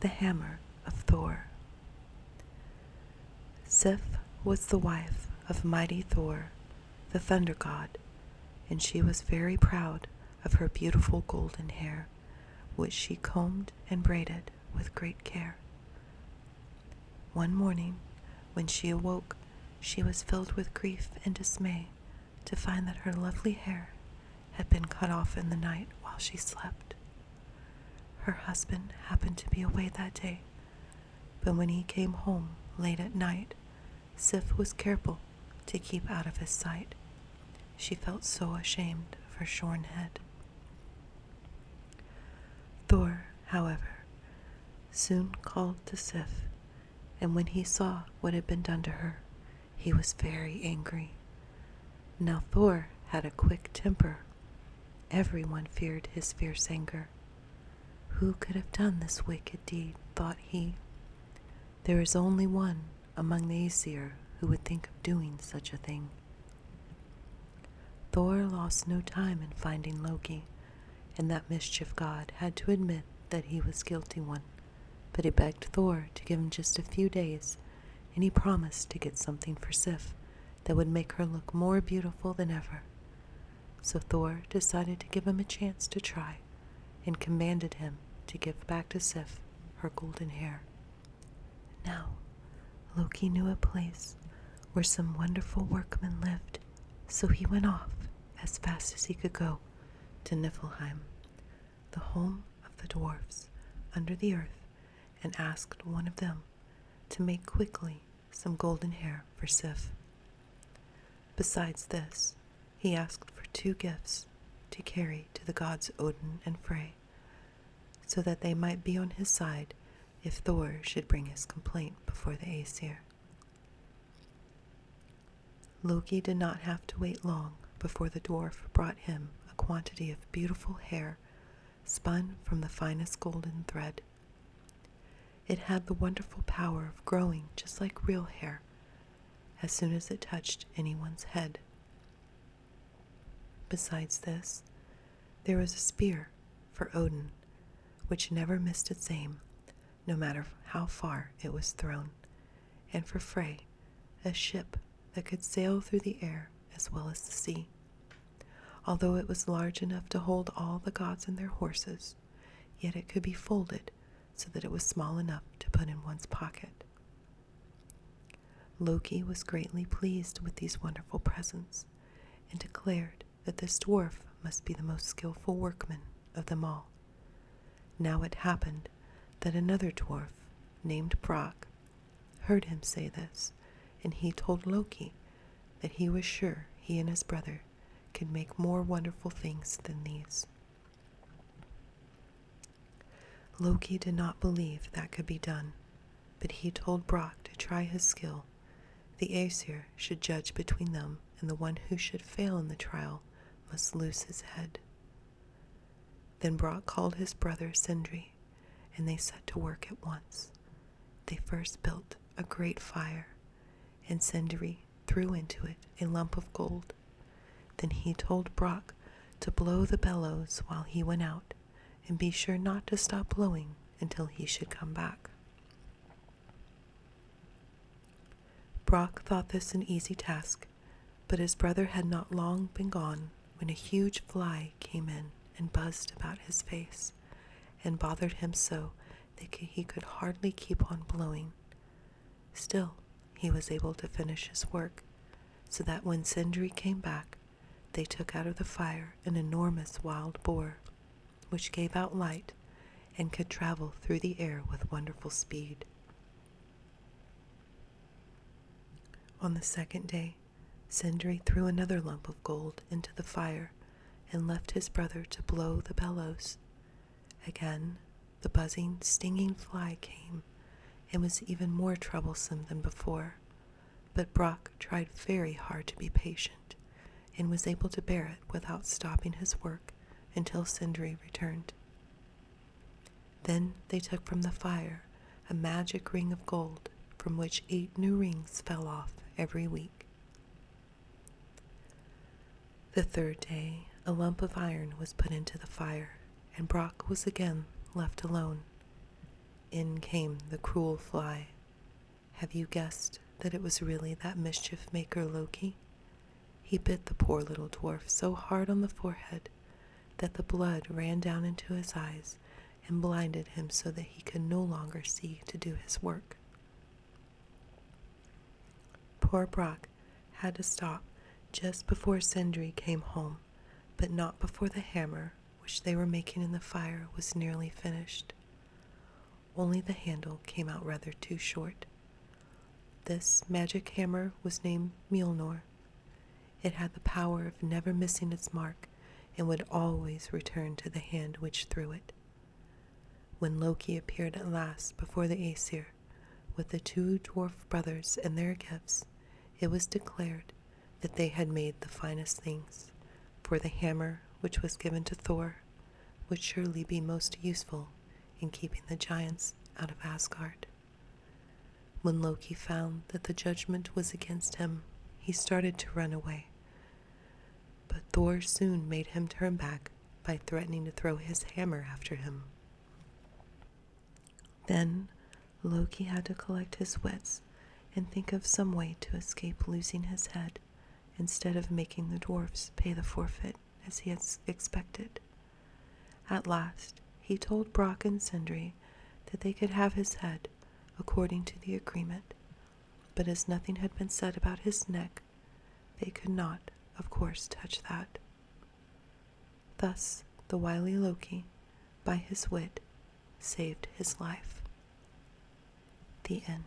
The hammer of Thor. Sif was the wife of mighty Thor, the thunder god, and she was very proud of her beautiful golden hair, which she combed and braided with great care. One morning, when she awoke, she was filled with grief and dismay to find that her lovely hair had been cut off in the night while she slept. Her husband happened to be away that day, but when he came home late at night, Sif was careful to keep out of his sight. She felt so ashamed of her shorn head. Thor, however, soon called to Sif, and when he saw what had been done to her, he was very angry. Now Thor had a quick temper. Everyone feared his fierce anger. Who could have done this wicked deed, thought he. There is only one among the Aesir who would think of doing such a thing. Thor lost no time in finding Loki, and that mischief god had to admit that he was guilty one, but he begged Thor to give him just a few days, and he promised to get something for Sif that would make her look more beautiful than ever. So Thor decided to give him a chance to try, and commanded him to give back to Sif her golden hair. Now, Loki knew a place where some wonderful workmen lived, so he went off as fast as he could go to Niflheim, the home of the dwarfs under the earth, and asked one of them to make quickly some golden hair for Sif. Besides this, he asked for 2 gifts to carry to the gods Odin and Frey, so that they might be on his side if Thor should bring his complaint before the Aesir. Loki did not have to wait long before the dwarf brought him a quantity of beautiful hair spun from the finest golden thread. It had the wonderful power of growing just like real hair as soon as it touched anyone's head. Besides this, there was a spear for Odin, which never missed its aim, no matter how far it was thrown, and for Frey, a ship that could sail through the air as well as the sea. Although it was large enough to hold all the gods and their horses, yet it could be folded so that it was small enough to put in one's pocket. Loki was greatly pleased with these wonderful presents, and declared that this dwarf must be the most skillful workman of them all. Now it happened that another dwarf, named Brock, heard him say this, and he told Loki that he was sure he and his brother could make more wonderful things than these. Loki did not believe that could be done, but he told Brock to try his skill. The Aesir should judge between them, and the one who should fail in the trial must lose his head. Then Brock called his brother Sindri, and they set to work at once. They first built a great fire, and Sindri threw into it a lump of gold. Then he told Brock to blow the bellows while he went out, and be sure not to stop blowing until he should come back. Brock thought this an easy task, but his brother had not long been gone when a huge fly came in and buzzed about his face, and bothered him so that he could hardly keep on blowing. Still, he was able to finish his work, so that when Sindri came back, they took out of the fire an enormous wild boar, which gave out light and could travel through the air with wonderful speed. On the second day, Sindri threw another lump of gold into the fire and left his brother to blow the bellows. Again, the buzzing, stinging fly came and was even more troublesome than before, but Brock tried very hard to be patient and was able to bear it without stopping his work until Sindri returned. Then they took from the fire a magic ring of gold from which 8 new rings fell off every week. The third day, a lump of iron was put into the fire, and Brock was again left alone. In came the cruel fly. Have you guessed that it was really that mischief maker Loki? He bit the poor little dwarf so hard on the forehead that the blood ran down into his eyes and blinded him so that he could no longer see to do his work. Poor Brock had to stop just before Sindri came home, but not before the hammer which they were making in the fire was nearly finished. Only the handle came out rather too short. This magic hammer was named Mjolnir. It had the power of never missing its mark and would always return to the hand which threw it. When Loki appeared at last before the Aesir with the two dwarf brothers and their gifts, it was declared that they had made the finest things, for the hammer which was given to Thor would surely be most useful in keeping the giants out of Asgard. When Loki found that the judgment was against him, he started to run away. But Thor soon made him turn back by threatening to throw his hammer after him. Then Loki had to collect his wits and think of some way to escape losing his head instead of making the dwarfs pay the forfeit as he had expected. At last, he told Brock and Sindri that they could have his head according to the agreement, but as nothing had been said about his neck, they could not, of course, touch that. Thus, the wily Loki, by his wit, saved his life. The end.